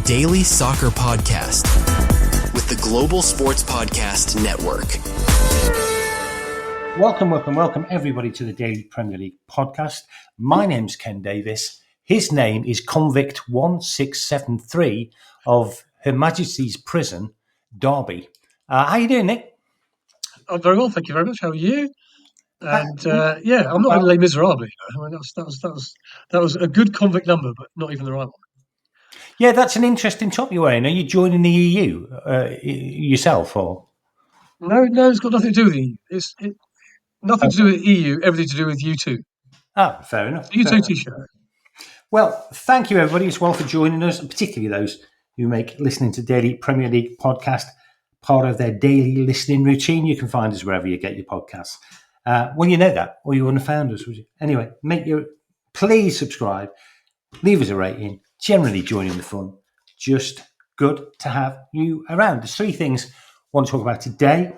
Daily Soccer Podcast with the Global Sports Podcast Network. Welcome everybody to the Daily Premier League Podcast. My name's Ken Davis. His name is Convict 1673 of Her Majesty's Prison, Derby. How you doing, Nick? I'm very well, thank you very much. How are you? And I'm not in Les Miserables. I mean, that was a good convict number, but not even the right one. Yeah, that's an interesting topic you're wearing. Are you joining the EU yourself, or? No, it's got nothing to do with the EU. It's nothing to do with the EU, everything to do with U2. Ah, fair enough. U2 T-shirt. Well, thank you everybody as well for joining us, and particularly those who make listening to Daily Premier League Podcast part of their daily listening routine. You can find us wherever you get your podcasts. Well, you know that, or you wouldn't have found us, would you? Anyway, please subscribe, leave us a rating, generally join in the fun. Just good to have you around. There's three things I want to talk about today.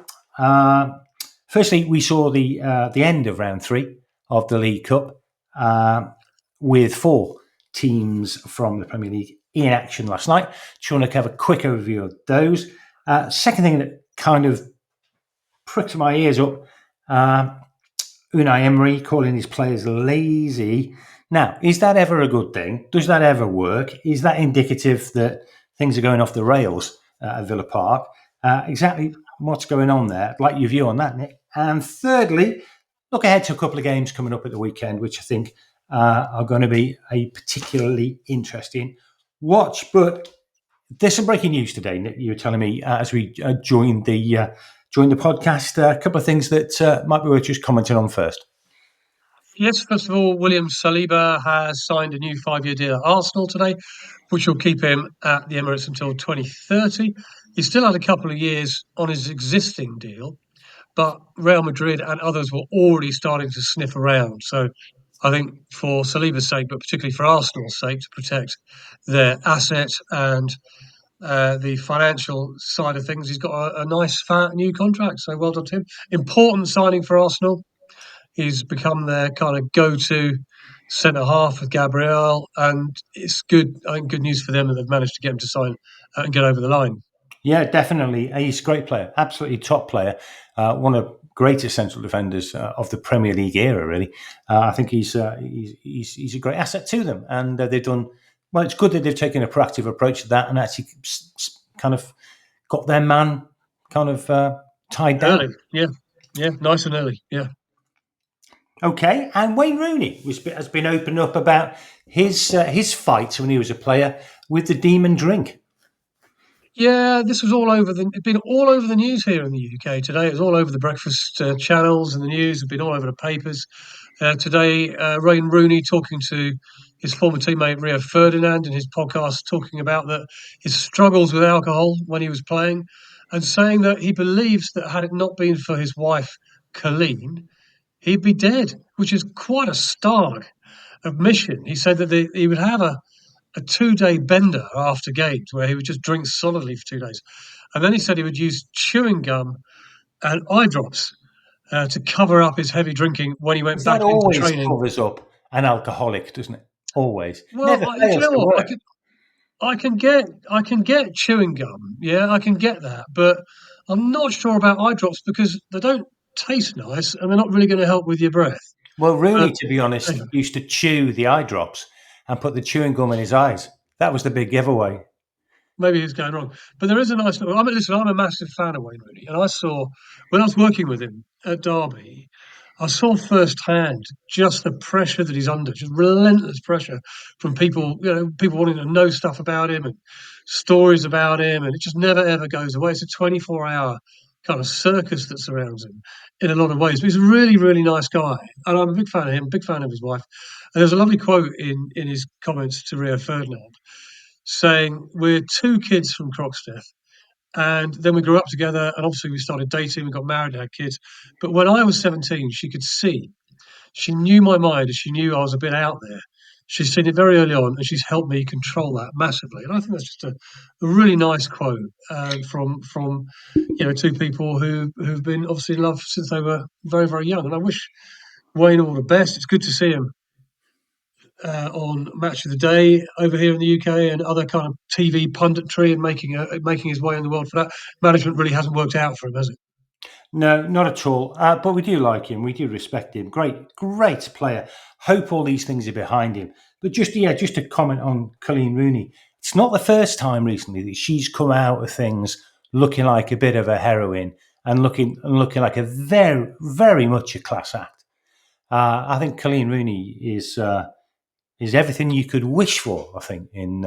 Firstly, we saw the end of round 3 of the League Cup with 4 teams from the Premier League in action last night. Just want to have a quick overview of those. Second thing that kind of pricked my ears up, Unai Emery calling his players lazy. Now, is that ever a good thing? Does that ever work? Is that indicative that things are going off the rails at Villa Park? Exactly what's going on there? I'd like your view on that, Nick. And thirdly, look ahead to a couple of games coming up at the weekend, which I think are going to be a particularly interesting watch. But there's some breaking news today, Nick. You were telling me as we joined the podcast, a couple of things that might be worth just commenting on first. Yes, first of all, William Saliba has signed a new 5-year deal at Arsenal today, which will keep him at the Emirates until 2030. He still had a couple of years on his existing deal, but Real Madrid and others were already starting to sniff around. So I think for Saliba's sake, but particularly for Arsenal's sake, to protect their asset and the financial side of things, he's got a nice, fat new contract. So well done to him. Important signing for Arsenal. He's become their kind of go-to centre half with Gabriel, and it's good. I think good news for them that they've managed to get him to sign and get over the line. Yeah, definitely. He's a great player, absolutely top player. One of the greatest central defenders of the Premier League era, really. I think he's a great asset to them, and they've done well. It's good that they've taken a proactive approach to that and actually kind of got their man kind of tied down. Early, yeah, nice and early, yeah. Okay, and Wayne Rooney has been opened up about his fight when he was a player with the demon drink. Yeah, this was it's been all over the news here in the UK today. It was all over the breakfast channels and the news. It's been all over the papers. Today, Wayne Rooney talking to his former teammate Rio Ferdinand in his podcast, talking about his struggles with alcohol when he was playing, and saying that he believes that had it not been for his wife, Colleen, he'd be dead, which is quite a stark admission. He said that he would have a 2-day bender after games where he would just drink solidly for 2 days. And then he said he would use chewing gum and eye drops to cover up his heavy drinking when he went back into training. That always covers up an alcoholic, doesn't it? Always. Well, I can get chewing gum. Yeah, I can get that. But I'm not sure about eye drops because they don't taste nice and they're not really going to help with your breath. Well, Rooney, to be honest, used to chew the eye drops and put the chewing gum in his eyes. That was the big giveaway. Maybe he's going wrong. But there is a nice... I'm a massive fan of Wayne Rooney. And I saw, when I was working with him at Derby, I saw firsthand just the pressure that he's under, just relentless pressure from people, people wanting to know stuff about him and stories about him. And it just never, ever goes away. It's a 24-hour kind of circus that surrounds him in a lot of ways. But he's a really, really nice guy. And I'm a big fan of him, big fan of his wife. And there's a lovely quote in his comments to Rio Ferdinand saying, we're 2 kids from Croxteth, and then we grew up together, and obviously we started dating, we got married and had kids. But when I was 17, she could see. She knew my mind, and she knew I was a bit out there. She's seen it very early on, and she's helped me control that massively. And I think that's just a really nice quote from 2 people who've been obviously in love since they were very, very young. And I wish Wayne all the best. It's good to see him on Match of the Day over here in the UK and other kind of TV punditry and making his way in the world for that. Management really hasn't worked out for him, has it? No, not at all. But we do like him. We do respect him. Great player. Hope all these things are behind him. But just to comment on Colleen Rooney, it's not the first time recently that she's come out of things looking like a bit of a heroine and looking like a very, very much a class act. I think Colleen Rooney is everything you could wish for, I think, in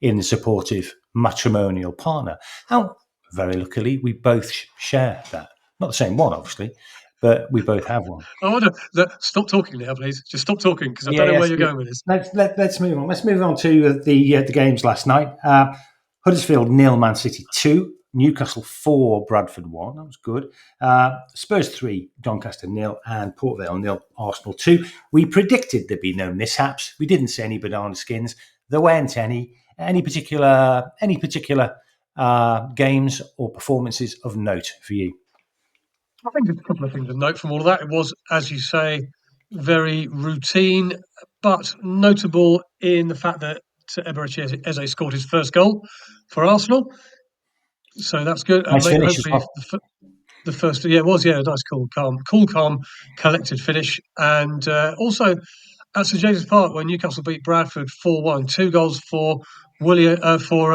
a supportive matrimonial partner. And very luckily, we both share that. Not the same one, obviously, but we both have one. I wonder. Stop talking now, please. Just stop talking because I don't know where you're going with this. Let's move on. Let's move on to the games last night. Huddersfield 0, Man City 2. Newcastle 4, Bradford 1. That was good. Spurs 3, Doncaster 0, and Port Vale 0, Arsenal 2. We predicted there'd be no mishaps. We didn't see any banana skins. There weren't any particular games or performances of note for you. I think there's a couple of things to note from all of that. It was, as you say, very routine, but notable in the fact that Eberechi Eze scored his first goal for Arsenal. So that's good. Nice finish as well. The first, it was, a nice, calm, collected finish. And also at St James's Park, when Newcastle beat Bradford 4-1, 2 goals for William. I've got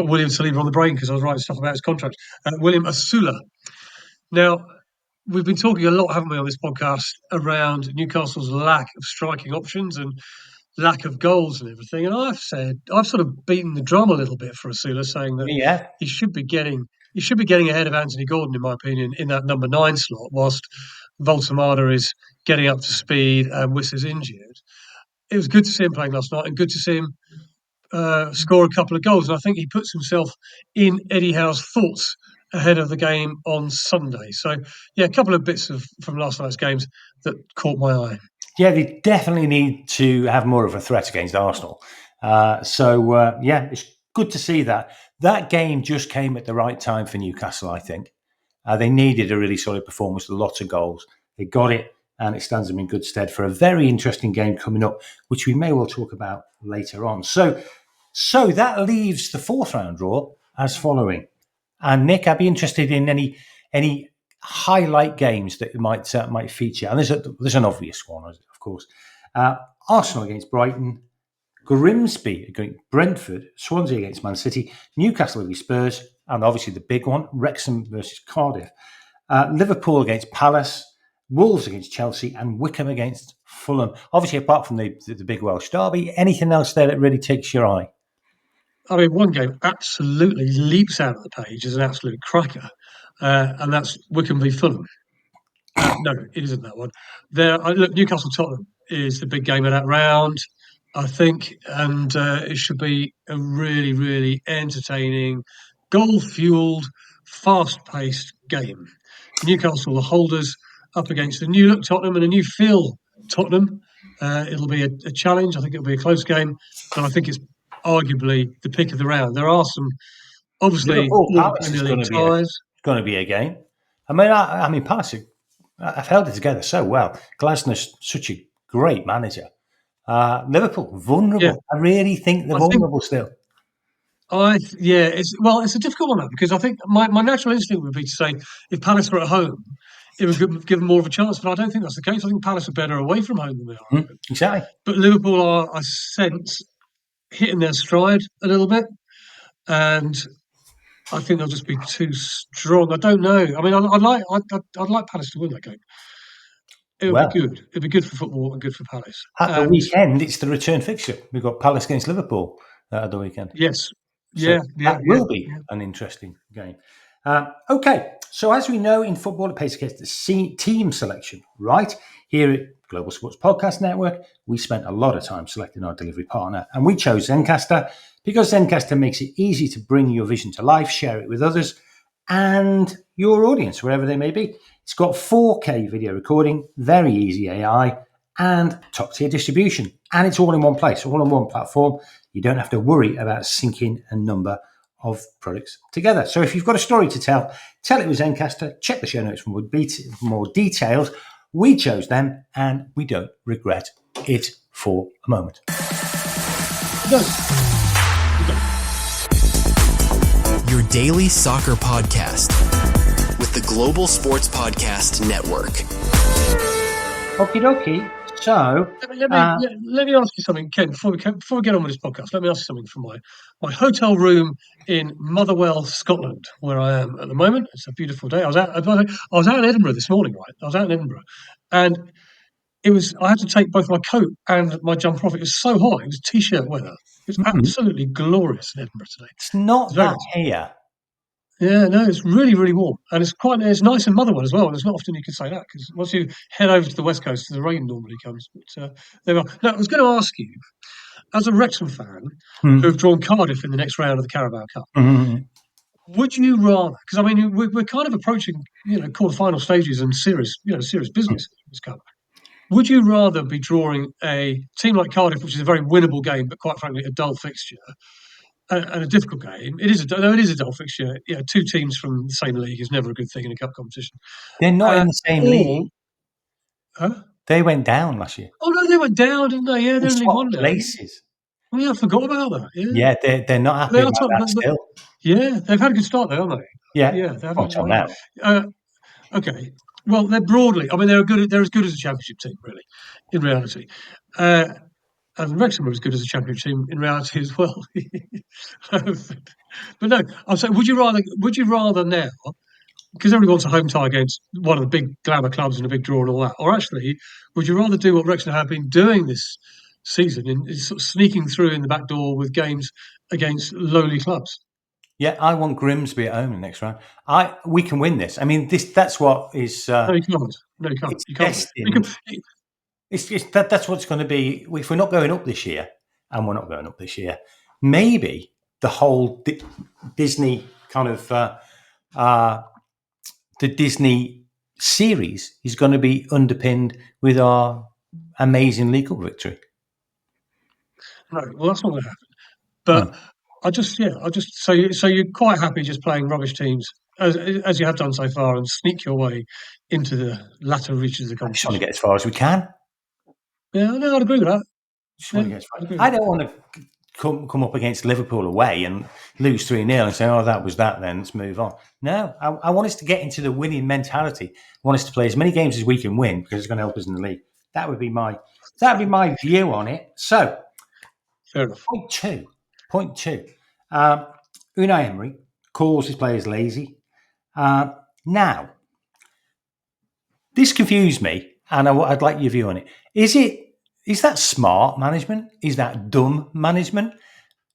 William Saliba on the brain because I was writing stuff about his contract. William Asula. Now, we've been talking a lot, haven't we, on this podcast around Newcastle's lack of striking options and lack of goals and everything. And I've sort of beaten the drum a little bit for Asula, saying that he should be getting ahead of Anthony Gordon, in my opinion, in that number 9 slot, whilst Voltemada is getting up to speed and Wiss is injured. It was good to see him playing last night and good to see him score a couple of goals. And I think he puts himself in Eddie Howe's thoughts ahead of the game on Sunday. So, a couple of bits from last night's games that caught my eye. Yeah, they definitely need to have more of a threat against Arsenal. It's good to see that. That game just came at the right time for Newcastle, I think. They needed a really solid performance with lots of goals. They got it, and it stands them in good stead for a very interesting game coming up, which we may well talk about later on. So that leaves the fourth round draw as following. And Nick, I'd be interested in any highlight games that might feature. And there's an obvious one, of course. Arsenal against Brighton, Grimsby against Brentford, Swansea against Man City, Newcastle against Spurs, and obviously the big one, Wrexham versus Cardiff, Liverpool against Palace, Wolves against Chelsea, and Wycombe against Fulham. Obviously, apart from the big Welsh derby, anything else there that really takes your eye? I mean, one game absolutely leaps out of the page as an absolute cracker, and that's Wycombe v Fulham. No, it isn't that one. Look, Newcastle-Tottenham is the big game of that round, I think, and it should be a really, really entertaining, goal-fueled, fast-paced game. Newcastle, the holders, up against a new-look Tottenham and a new feel Tottenham. It'll be a challenge. I think it'll be a close game, but I think it's arguably the pick of the round. There are some, obviously, Palace is going to be a game. I mean, Palace have held it together so well. Glasner's such a great manager. Liverpool, vulnerable. Yeah. I really think they're vulnerable still. It's a difficult one because I think my natural instinct would be to say if Palace were at home, it would give them more of a chance. But I don't think that's the case. I think Palace are better away from home than they are. Exactly. But Liverpool are, I sense, hitting their stride a little bit, and I think they'll just be too strong. I don't know. I mean, I'd like Palace to win that game. It would be good. It'd be good for football and good for Palace. At the weekend, it's the return fixture. We've got Palace against Liverpool at the weekend. Yes. That will be an interesting game. Okay, so as we know in football, it pays to get the team selection right. Here at Global Sports Podcast Network, we spent a lot of time selecting our delivery partner, and we chose Zencastr because Zencastr makes it easy to bring your vision to life, share it with others and your audience, wherever they may be. It's got 4K video recording, very easy AI, and top-tier distribution. And it's all in one place, all on one platform. You don't have to worry about syncing a number of products together. So if you've got a story to tell it with Zencastr. Check the show notes for more details. We chose them, and we don't regret it for a moment. No. Your daily soccer podcast with the Global Sports Podcast Network. Okie dokie. So, Let me ask you something, Ken. Before we get on with this podcast, let me ask you something from my hotel room in Motherwell, Scotland, where I am at the moment. It's a beautiful day. I was out in Edinburgh this morning, right? I was out in Edinburgh, and I had to take both my coat and my jumper off. It was so hot. It was t-shirt weather. It was absolutely glorious in Edinburgh today. it's not very that nice. here. Yeah, no, it's really, really warm, and it's nice in Motherwell as well. And it's not often you can say that, because once you head over to the west coast, the rain normally comes. But there we are. Now, I was going to ask you, as a Wrexham fan who have drawn Cardiff in the next round of the Carabao Cup, would you rather? Because I mean, we're kind of approaching quarter-final stages and serious business in this cup. Would you rather be drawing a team like Cardiff, which is a very winnable game, but quite frankly a dull fixture, and a difficult game? It is a dull fixture. Yeah, two teams from the same league is never a good thing in a cup competition. They're not in the same league. Huh? They went down last year. Oh no, they went down, didn't they? Yeah, they're in League One now. Places. Oh yeah, I forgot about that. Yeah, They're not happy about that still. Yeah, they've had a good start though, haven't they? Yeah, They have. until now. Okay. Well, they're broadly. I mean, they're as good as a championship team, really, in reality. And Wrexham are as good as a championship team in reality as well. But no, I'm saying, would you rather now, because everybody wants a home tie against one of the big glamour clubs and a big draw and all that, or actually, would you rather do what Wrexham have been doing this season, in sort of sneaking through in the back door with games against lowly clubs? Yeah, I want Grimsby at home in the next round. We can win this. I mean, that's what is. No, you can't. No, you can't. It's You can't. destined. That's what's going to be. If we're not going up this year, and we're not going up this year, maybe the whole Disney kind of the Disney series is going to be underpinned with our amazing League Cup victory. No, well, that's not going to happen. But so you're quite happy just playing rubbish teams as you have done so far and sneak your way into the latter reaches of the I just want to competition. get as far as we can. Yeah, no, I'd agree with that. I don't want to come up against Liverpool away and lose 3-0 and say, "Oh, that was that. Then let's move on." No, I want us to get into the winning mentality. I want us to play as many games as we can win, because it's going to help us in the league. That would be my view on it. So, fair enough. Point two. Unai Emery calls his players lazy. Now, this confused me, and I'd like your view on it. Is that smart management? Is that dumb management?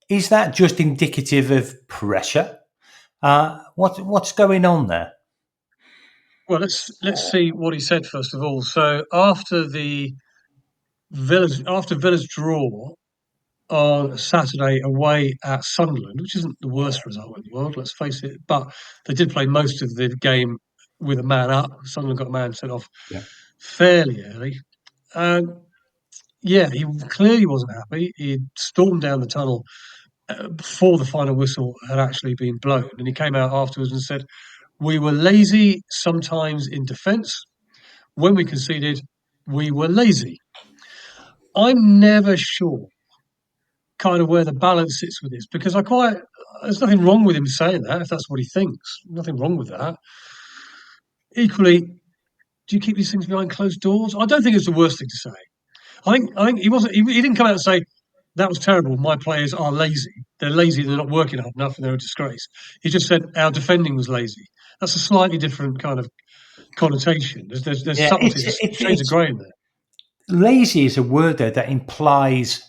Is that just indicative of pressure? What's going on there? Well, let's see what he said first of all. So after Villa's draw on Saturday away at Sunderland, which isn't the worst result in the world, let's face it, but they did play most of the game with a man up. Sunderland got a man sent off fairly early. He clearly wasn't happy. He stormed down the tunnel before the final whistle had actually been blown, and he came out afterwards and said, "We were lazy sometimes in defence. When we conceded, we were lazy." I'm never sure kind of where the balance sits with this, because there's nothing wrong with him saying that if that's what he thinks. Nothing wrong with that. Equally, do you keep these things behind closed doors? I don't think it's the worst thing to say. I think he wasn't. He didn't come out and say that was terrible. My players are lazy. They're lazy. They're not working hard enough, and they're a disgrace. He just said our defending was lazy. That's a slightly different kind of connotation. There's subtlety, there's shades of grey in there. Lazy is a word there that implies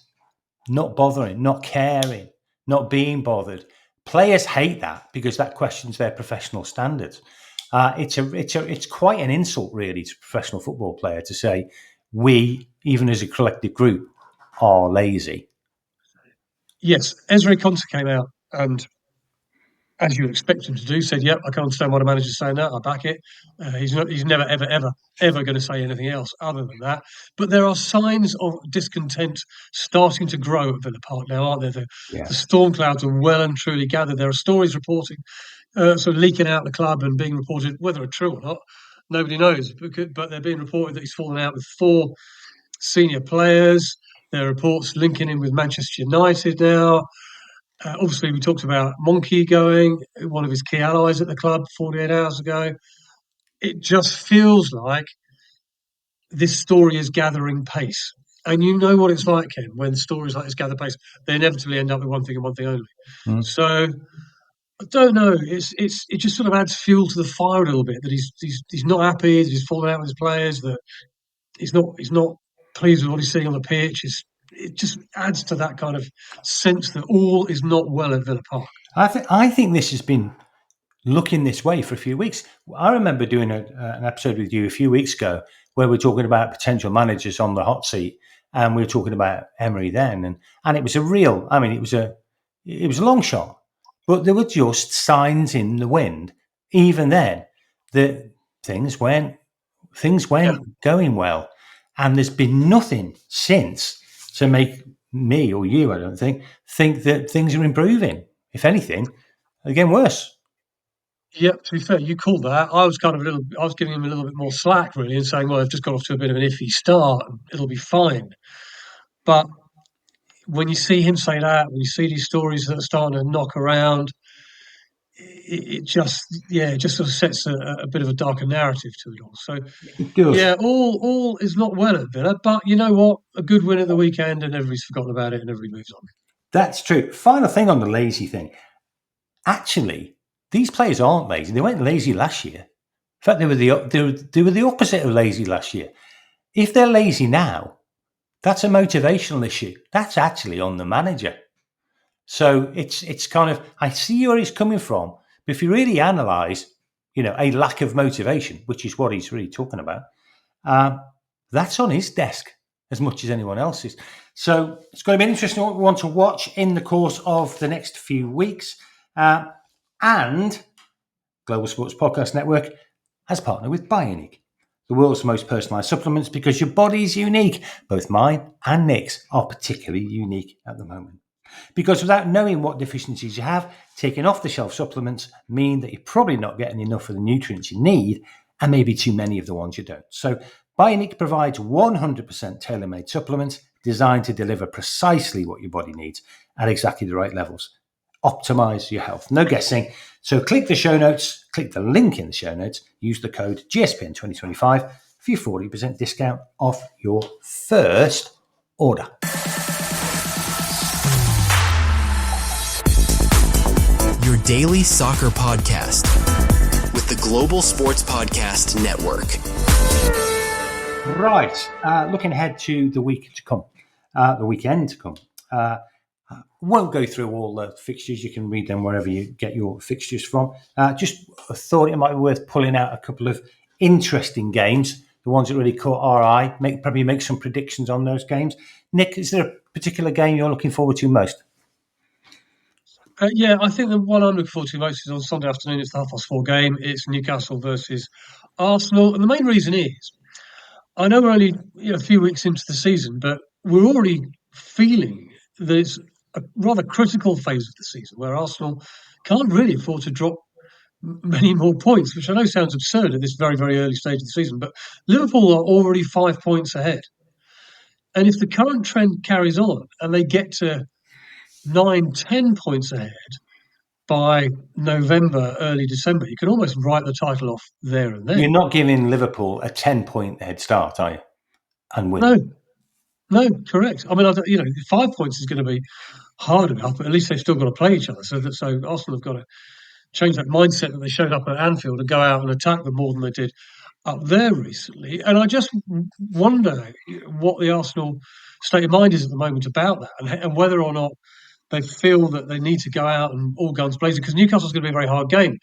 not bothering, not caring, not being bothered. Players hate that because that questions their professional standards. It's quite an insult, really, to a professional football player to say we, even as a collective group, are lazy. Yes, Ezri Konsa came out and, as you would expect him to do, said, "Yep, I can't understand why the manager's saying that. I back it." He's never, ever going to say anything else other than that. But there are signs of discontent starting to grow at Villa Park now, aren't there? The storm clouds are well and truly gathered. There are stories reporting, sort of leaking out the club and being reported, whether they're true or not, nobody knows. But they're being reported that he's fallen out with 4 senior players. There are reports linking in with Manchester United now. Obviously, we talked about Monkey going, one of his key allies at the club 48 hours ago. It just feels like this story is gathering pace. And you know what it's like, Ken, when stories like this gather pace, they inevitably end up with one thing and one thing only. Mm. So I don't know. It just sort of adds fuel to the fire a little bit that he's not happy, that he's falling out with his players, that he's not pleased with what he's seeing on the pitch. It just adds to that kind of sense that all is not well at Villa Park. I think this has been looking this way for a few weeks. I remember doing an episode with you a few weeks ago where we were talking about potential managers on the hot seat, and we were talking about Emery then, and it was a real. I mean, it was a long shot, but there were just signs in the wind. Even then, that things weren't going well, and there's been nothing since to make me or you, I don't think that things are improving. If anything, they're getting worse. Yep, to be fair, you called that. I was I was giving him a little bit more slack, really, and saying, well, I've just got off to a bit of an iffy start. It'll be fine. But when you see him say that, when you see these stories that are starting to knock around, it just sort of sets a bit of a darker narrative to it all. So, It does. yeah, all is not well at Villa, but you know what? A good win at the weekend and everybody's forgotten about it and everybody moves on. That's true. Final thing on the lazy thing. Actually, these players aren't lazy. They weren't lazy last year. In fact, they were the opposite of lazy last year. If they're lazy now, that's a motivational issue. That's actually on the manager. So it's kind of, I see where he's coming from, but if you really analyse, a lack of motivation, which is what he's really talking about, that's on his desk as much as anyone else's. So it's going to be an interesting one to watch in the course of the next few weeks. And Global Sports Podcast Network has partnered with Bioniq, the world's most personalised supplements, because your body's unique. Both mine and Nick's are particularly unique at the moment. Because without knowing what deficiencies you have, taking off-the-shelf supplements mean that you're probably not getting enough of the nutrients you need, and maybe too many of the ones you don't. So Bioniq provides 100% tailor-made supplements designed to deliver precisely what your body needs at exactly the right levels. Optimize your health. No guessing. So click the show notes, click the link in the show notes, use the code GSPN2025 for your 40% discount off your first order. Your daily soccer podcast with the Global Sports Podcast Network. Right. Looking ahead to the weekend to come. Won't go through all the fixtures. You can read them wherever you get your fixtures from. Just thought it might be worth pulling out a couple of interesting games, the ones that really caught our eye. Probably make some predictions on those games. Nick, is there a particular game you're looking forward to most? Yeah, I think the one I'm looking forward to most is on Sunday afternoon. It's the 4:30 game. It's Newcastle versus Arsenal, and the main reason is I know we're only a few weeks into the season, but we're already feeling that it's a rather critical phase of the season where Arsenal can't really afford to drop many more points, which I know sounds absurd at this very, very early stage of the season, but Liverpool are already 5 points ahead. And if the current trend carries on and they get to 9, 10 points ahead by November, early December, you can almost write the title off there and then. You're not giving Liverpool a 10-point head start, are you? And win. No, correct. I mean, 5 points is going to be hard enough, but at least they've still got to play each other. So Arsenal have got to change that mindset that they showed up at Anfield and go out and attack them more than they did up there recently. And I just wonder what the Arsenal state of mind is at the moment about that, and whether or not they feel that they need to go out and all guns blazing, because Newcastle's going to be a very hard game.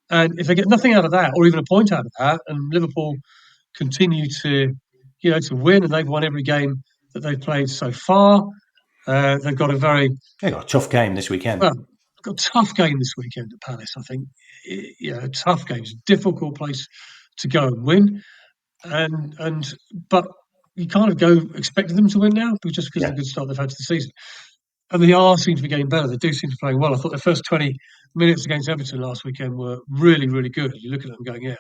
And if they get nothing out of that, or even a point out of that, and Liverpool continue to win, and they've won every game that they've played so far, they've got a tough game this weekend. Well, got a tough game this weekend at Palace, I think. A tough game. It's a difficult place to go and win. But you kind of go expecting them to win now, just because of the good start they've had to the season. and they are seem to be getting better. They do seem to be playing well. I thought the first 20 minutes against Everton last weekend were really, really good. You look at them going, yeah,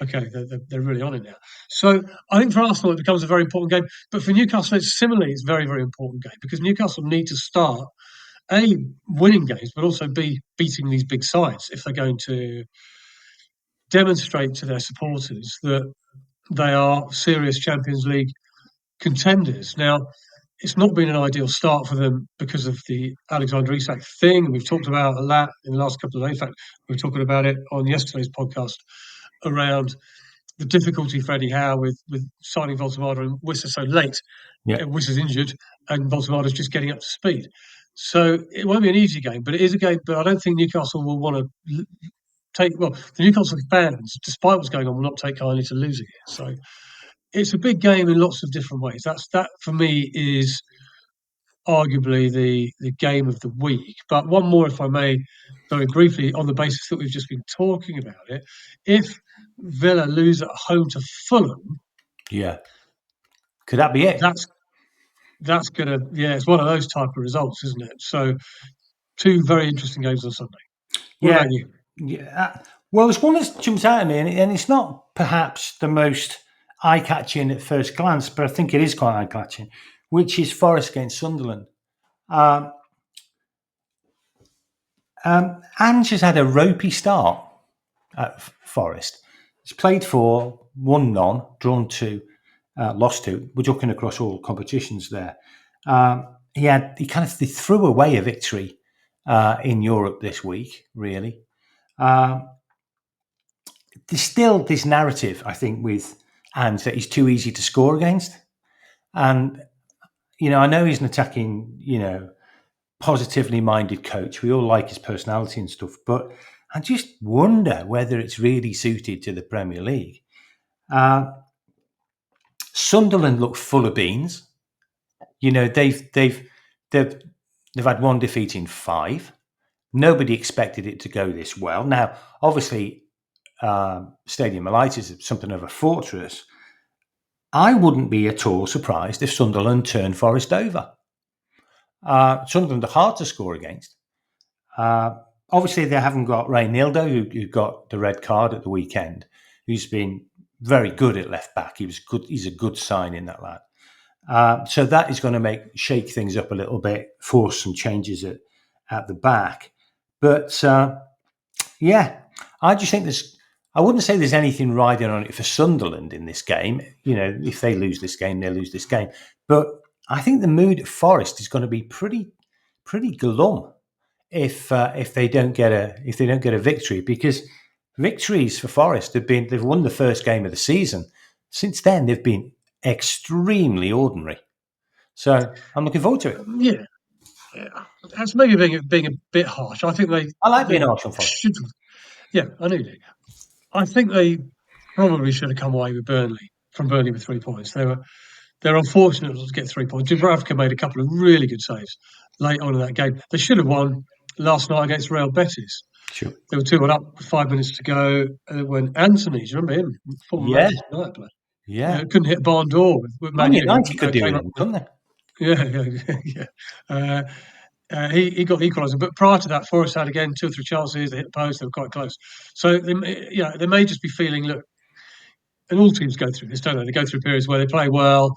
okay, they're really on it now. So I think for Arsenal, it becomes a very important game. But for Newcastle, it's a very, very important game because Newcastle need to start, A, winning games, but also B, beating these big sides if they're going to demonstrate to their supporters that they are serious Champions League contenders. Now, it's not been an ideal start for them because of the Alexander Isak thing. We've talked about a lot in the last couple of days. In fact, we were talking about it on yesterday's podcast around the difficulty for Eddie Howe with signing Voltemada and Wissa so late. Yeah. Wissa's injured and Voltemada's just getting up to speed. So it won't be an easy game, but it is a game. But I don't think Newcastle will want to the Newcastle fans, despite what's going on, will not take kindly to losing it. So it's a big game in lots of different ways. That for me is arguably the game of the week. But one more, if I may, very briefly, on the basis that we've just been talking about it. If Villa lose at home to Fulham, Yeah. Could that be it? That's gonna it's one of those type of results, isn't it? So two very interesting games on Sunday. What about you? Yeah. Well, there's one that jumps out at me, and it's not perhaps the most eye-catching at first glance, but I think it is quite eye-catching, which is Forest against Sunderland. Ange has had a ropey start at Forest. He's played 4, won none, drawn 2, lost 2. We're talking across all competitions there. He threw away a victory in Europe this week, really. There's still this narrative, I think, with Ange that he's too easy to score against. And, I know he's an attacking, positively minded coach. We all like his personality and stuff, but I just wonder whether it's really suited to the Premier League. Sunderland look full of beans. They've had one defeat in 5. Nobody expected it to go this well. Now, obviously, Stadium of Light is something of a fortress. I wouldn't be at all surprised if Sunderland turned Forest over. Sunderland are hard to score against. Obviously, they haven't got Reynildo, who got the red card at the weekend, who's been very good at left back. He's a good sign in that lad. So that is going to shake things up a little bit, force some changes at the back. But I just think I wouldn't say there's anything riding on it for Sunderland in this game. If they lose this game, they lose this game. But I think the mood at Forest is going to be pretty glum if they don't get a victory, because victories for Forest they've won the first game of the season. Since then, they've been extremely ordinary. So I'm looking forward to it. Yeah. That's maybe being a bit harsh. I think I like being harsh on Forest. Yeah, I know you do. I think they probably should have come away with from Burnley with 3 points. They're unfortunate to get 3 points. Dubravka made a couple of really good saves late on in that game. They should have won last night against Real Betis. Sure. They were 2-1 up with 5 minutes to go when Anthony, do you remember him? Yeah. Couldn't hit barn door with Man United could do it, couldn't they? Yeah. He got the equaliser, but prior to that, Forest had again 2 or 3 chances. They hit the post. They were quite close. So they may just be feeling, look, and all teams go through this, don't they? They go through periods where they play well,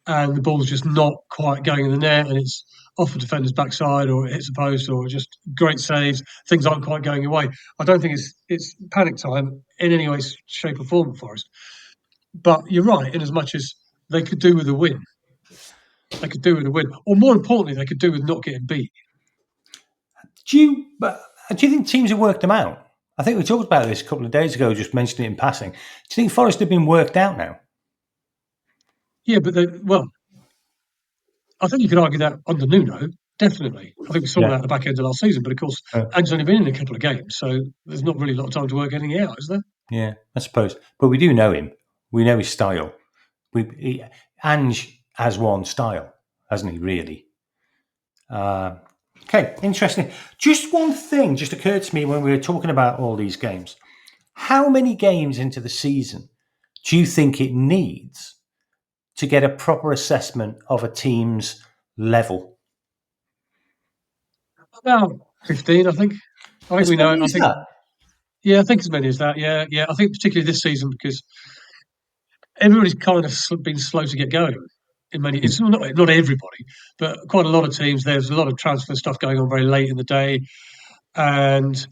and the ball's just not quite going in the net, and it's off the defender's backside, or it hits the post, or just great saves. Things aren't quite going your way. I don't think it's panic time in any way, shape, or form for Forest. But you're right, in as much as they could do with a win. They could do with a win, or more importantly, they could do with not getting beat. Do you think teams have worked them out? I think we talked about this a couple of days ago, just mentioned it in passing. Do you think Forest have been worked out now? Yeah, but I think you could argue that under Nuno, definitely. I think we saw that at the back end of last season, but of course, Ange's only been in a couple of games, so there's not really a lot of time to work anything out, is there? Yeah, I suppose. But we do know him. We know his style. Ange has one style, hasn't he, really? Okay, interesting. Just one thing just occurred to me when we were talking about all these games. How many games into the season do you think it needs to get a proper assessment of a team's level? About 15, I think. I think As we know. many I as think, that? yeah, I think as many as that. Yeah, yeah. I think particularly this season because everybody's kind of been slow to get going. It's not everybody, but quite a lot of teams. There's a lot of transfer stuff going on very late in the day, and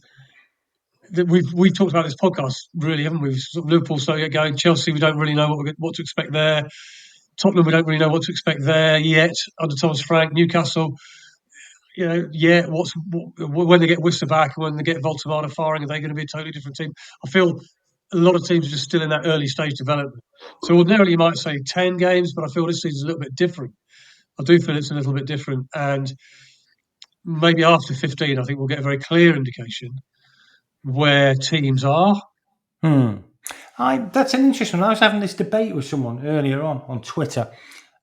we've talked about this podcast, really, haven't we? Liverpool starting to get going. Chelsea, we don't really know what to expect there. Tottenham, we don't really know what to expect there yet under Thomas Frank. Newcastle, when they get Worcester back and when they get Voltemada firing, are they going to be a totally different team? I feel a lot of teams are just still in that early stage development. So ordinarily you might say 10 games, but I feel this season's a little bit different. I do feel it's a little bit different. And maybe after 15, I think we'll get a very clear indication where teams are. That's an interesting one. I was having this debate with someone earlier on Twitter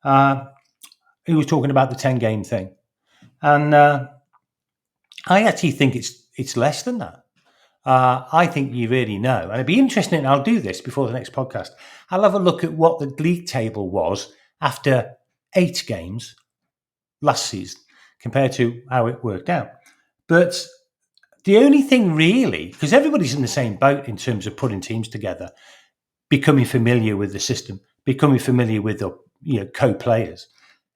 who was talking about the 10-game thing. And I actually think it's less than that. I think you really know. And it'd be interesting, and I'll do this before the next podcast. I'll have a look at what the league table was after 8 games last season compared to how it worked out. But the only thing really, because everybody's in the same boat in terms of putting teams together, becoming familiar with the system, becoming familiar with the co-players.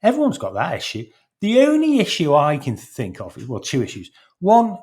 Everyone's got that issue. The only issue I can think of is, well, 2 issues. One,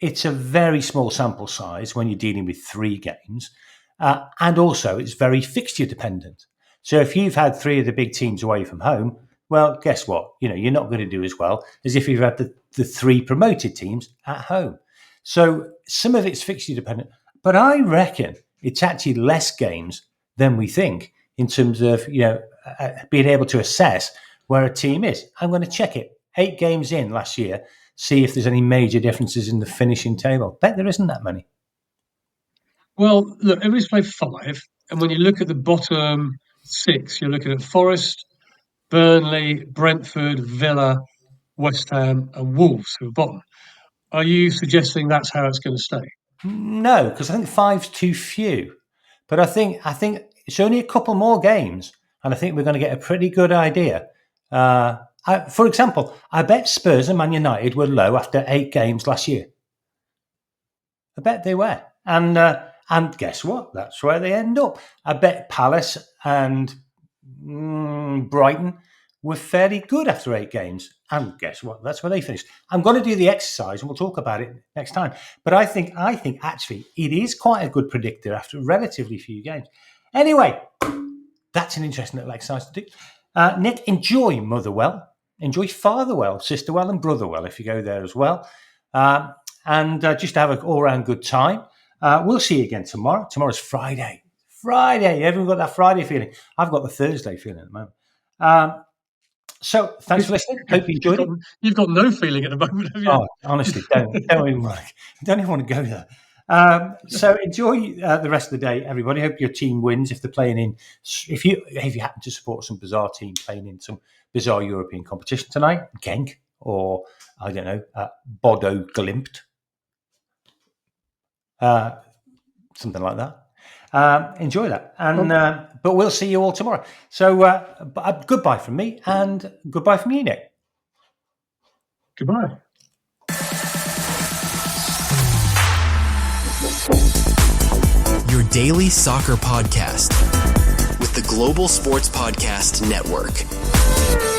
it's a very small sample size when you're dealing with 3 games. And also, it's very fixture dependent. So if you've had 3 of the big teams away from home, well, guess what? You're not going to do as well as if you've had the 3 promoted teams at home. So some of it's fixture dependent. But I reckon it's actually less games than we think in terms of, being able to assess where a team is. I'm going to check it. 8 games in last year, see if there's any major differences in the finishing table. Bet there isn't that many. Well, look, everybody's played 5. And when you look at the bottom 6, you're looking at Forest, Burnley, Brentford, Villa, West Ham, and Wolves, who are bottom. Are you suggesting that's how it's going to stay? No, because I think 5's too few. But I think it's only a couple more games, and I think we're going to get a pretty good idea. For example, I bet Spurs and Man United were low after 8 games last year. I bet they were. And guess what? That's where they end up. I bet Palace and Brighton were fairly good after 8 games. And guess what? That's where they finished. I'm going to do the exercise and we'll talk about it next time. But I think actually it is quite a good predictor after relatively few games. Anyway, that's an interesting little exercise to do. Nick, enjoy Motherwell. Enjoy Fatherwell, Sisterwell and Brotherwell if you go there as well. And just have an all-round good time. We'll see you again tomorrow. Tomorrow's Friday. Everyone got that Friday feeling. I've got the Thursday feeling at the moment. So thanks for listening. Hope you enjoyed it. You've got no feeling at the moment, have you? Oh, honestly, don't even want to go there. So enjoy the rest of the day, everybody. Hope your team wins if they're playing in. If you happen to support some bizarre team playing in some bizarre European competition tonight, Genk or I don't know, Bodo Glimt, something like that. Enjoy that, and but we'll see you all tomorrow. So goodbye from me, and goodbye from you, Nick. Goodbye. Your daily soccer podcast with the Global Sports Podcast Network.